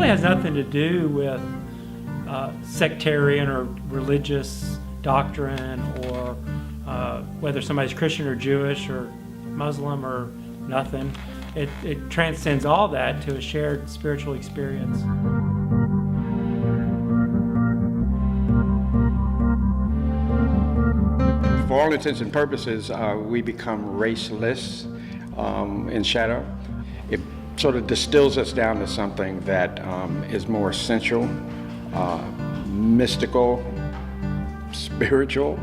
really has nothing to do with sectarian or religious doctrine, or whether somebody's Christian or Jewish or Muslim or nothing. It transcends all that to a shared spiritual experience. For all intents and purposes, we become raceless in Shadow. It sort of distills us down to something that is more essential, mystical, spiritual.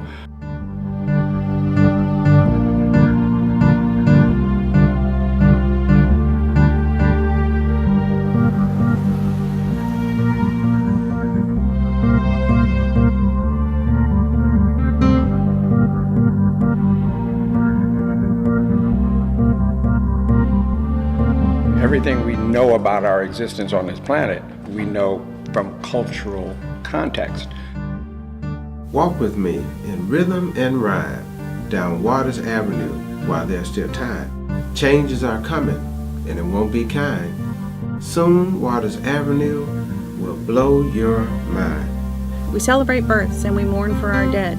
Everything we know about our existence on this planet, we know from cultural context. Walk with me in rhythm and rhyme down Waters Avenue while there's still time. Changes are coming, and it won't be kind. Soon Waters Avenue will blow your mind. We celebrate births and we mourn for our dead,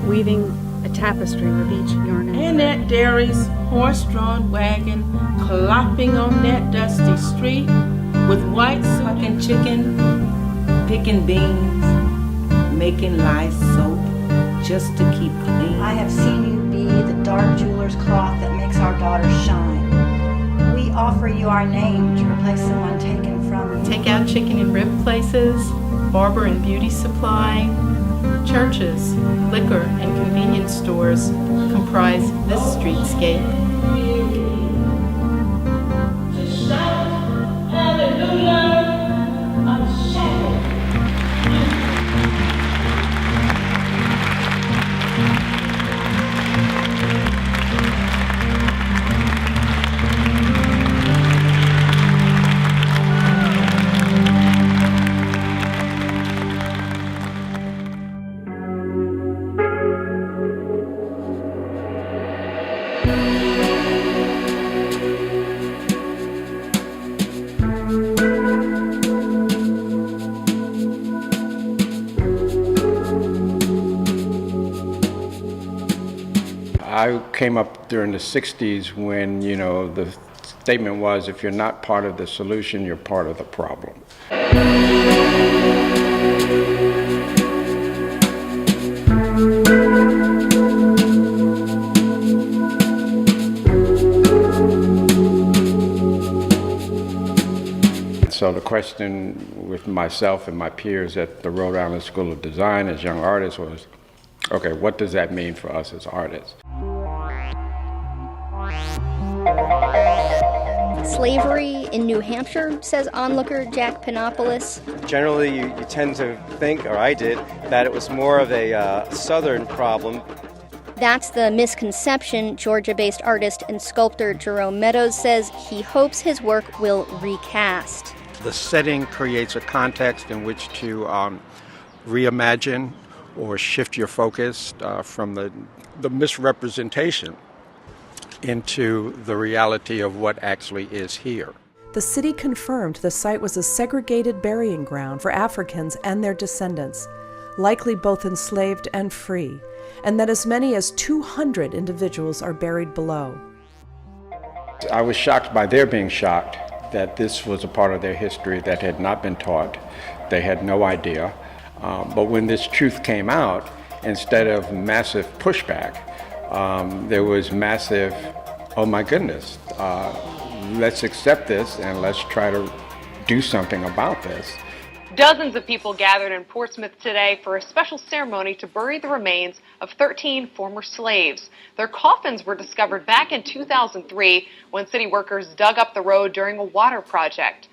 weaving a tapestry with each yearning. And that dairy's horse-drawn wagon clopping on that dusty street with white sucking chicken, picking beans, making lye soap just to keep clean. I have seen you be the dark jeweler's cloth that makes our daughters shine. We offer you our name to replace someone taken from you. Take out chicken and rib places, barber and beauty supply, churches, liquor, and convenience stores comprise this streetscape. I came up during the 60s when, the statement was, if you're not part of the solution, you're part of the problem. So the question with myself and my peers at the Rhode Island School of Design as young artists was, okay, what does that mean for us as artists? Slavery in New Hampshire, says onlooker Jack Panopoulos. Generally, you tend to think, or I did, that it was more of a southern problem. That's the misconception. Georgia-based artist and sculptor Jerome Meadows says he hopes his work will recast. The setting creates a context in which to reimagine or shift your focus from the misrepresentation into the reality of what actually is here. The city confirmed the site was a segregated burying ground for Africans and their descendants, likely both enslaved and free, and that as many as 200 individuals are buried below. I was shocked by their being shocked that this was a part of their history that had not been taught. They had no idea. But when this truth came out, instead of massive pushback, there was massive, oh my goodness, let's accept this and let's try to do something about this. Dozens of people gathered in Portsmouth today for a special ceremony to bury the remains of 13 former slaves. Their coffins were discovered back in 2003 when city workers dug up the road during a water project.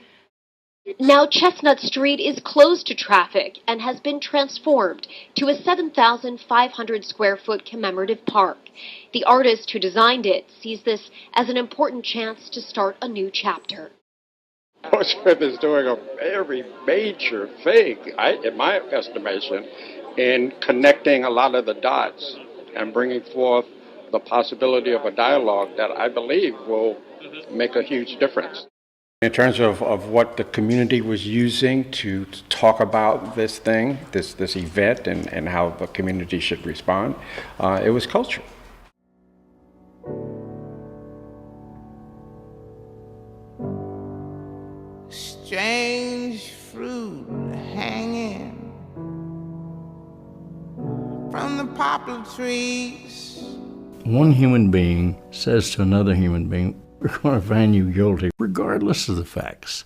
Now Chestnut Street is closed to traffic and has been transformed to a 7,500 square foot commemorative park. The artist who designed it sees this as an important chance to start a new chapter. Portsmouth is doing a very major thing, in my estimation, in connecting a lot of the dots and bringing forth the possibility of a dialogue that I believe will make a huge difference. In terms of what the community was using to talk about this thing, this event, and how the community should respond, it was culture. Strange fruit hanging from the poplar trees. One human being says to another human being, we're going to find you guilty, regardless of the facts.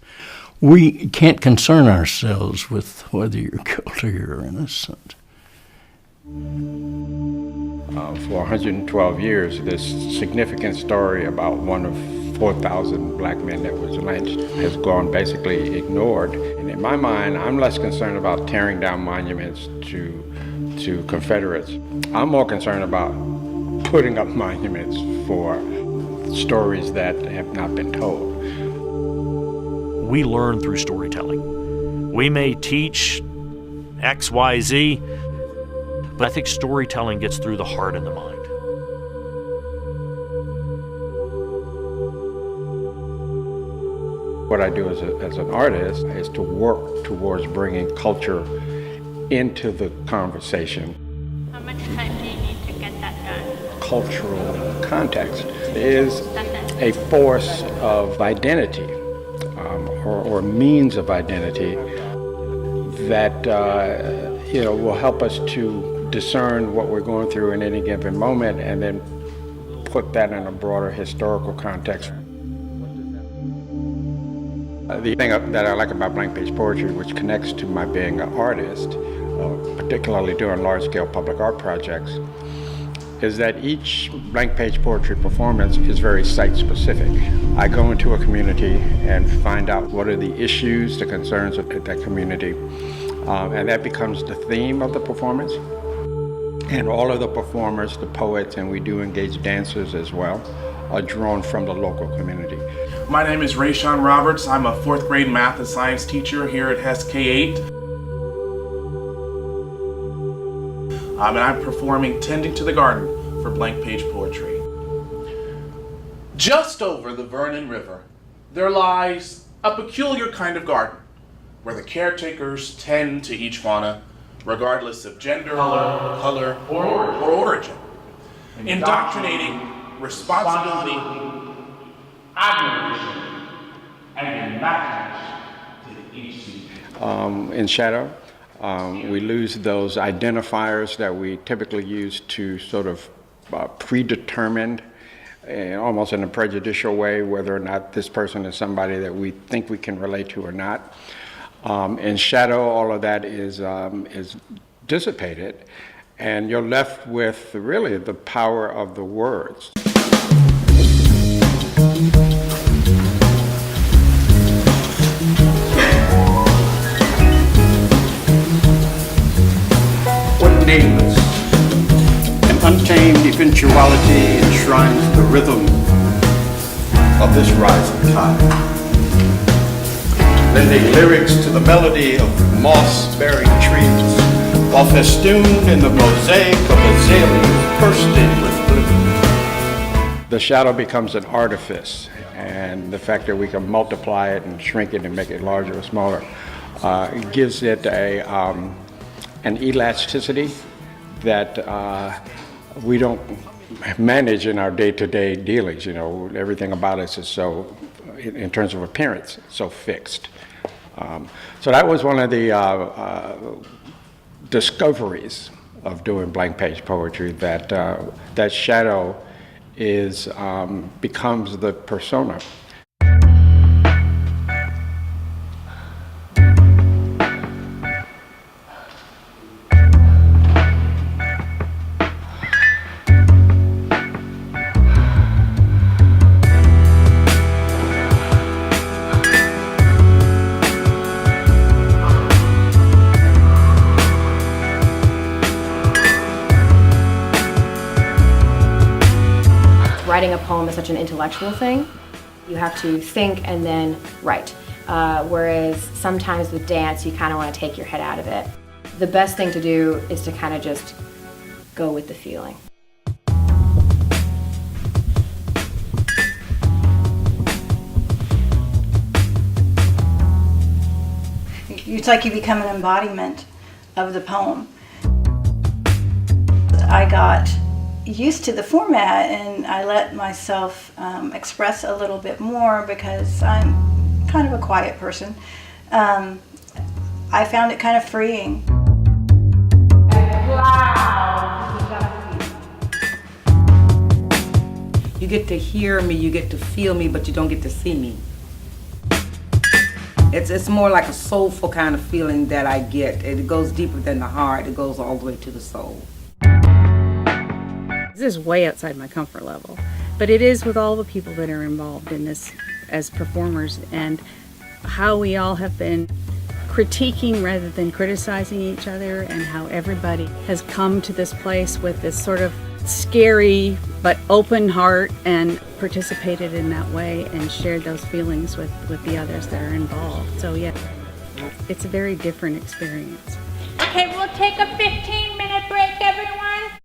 We can't concern ourselves with whether you're guilty or innocent. For 112 years, this significant story about one of 4,000 black men that was lynched has gone basically ignored. And in my mind, I'm less concerned about tearing down monuments to Confederates. I'm more concerned about putting up monuments for stories that have not been told. We learn through storytelling. We may teach X, Y, Z, but I think storytelling gets through the heart and the mind. What I do as an artist is to work towards bringing culture into the conversation. How much time do you need to get that done? Cultural context is a force of identity or means of identity that will help us to discern what we're going through in any given moment and then put that in a broader historical context. The thing that I like about blank page poetry, which connects to my being an artist, particularly doing large-scale public art projects, is that each blank page poetry performance is very site-specific. I go into a community and find out what are the issues, the concerns of that community, and that becomes the theme of the performance. And all of the performers, the poets, and we do engage dancers as well, are drawn from the local community. My name is Rayshawn Roberts. I'm a 4th grade math and science teacher here at Hess K-8. And I'm performing Tending to the Garden for blank page poetry. Just over the Vernon River, there lies a peculiar kind of garden where the caretakers tend to each fauna, regardless of gender, color, or origin, indoctrinating responsibility, admiration, and imaginative to each season. In Shadow, we lose those identifiers that we typically use to sort of predetermine, almost in a prejudicial way, whether or not this person is somebody that we think we can relate to or not. In Shadow, all of that is dissipated, and you're left with really the power of the words. What nameless and untamed eventuality enshrines the rhythm of this rising tide, lending lyrics to the melody of moss-bearing trees, while festooned in the mosaic of azaleas bursting with bloom. The shadow becomes an artifice, and the fact that we can multiply it and shrink it and make it larger or smaller gives it an elasticity that we don't manage in our day-to-day dealings. You know, everything about us is so, in terms of appearance, so fixed. So that was one of the discoveries of doing blank page poetry, that that shadow is becomes the persona. Writing a poem is such an intellectual thing. You have to think and then write. Whereas sometimes with dance, you kind of want to take your head out of it. The best thing to do is to kind of just go with the feeling. It's like you become an embodiment of the poem. I got used to the format and I let myself express a little bit more because I'm kind of a quiet person. I found it kind of freeing. You get to hear me, you get to feel me, but you don't get to see me. It's more like a soulful kind of feeling that I get. It goes deeper than the heart, it goes all the way to the soul. This is way outside my comfort level, but it is with all the people that are involved in this as performers, and how we all have been critiquing rather than criticizing each other, and how everybody has come to this place with this sort of scary but open heart and participated in that way and shared those feelings with the others that are involved. So yeah, it's a very different experience. Okay, we'll take a 15-minute break, everyone.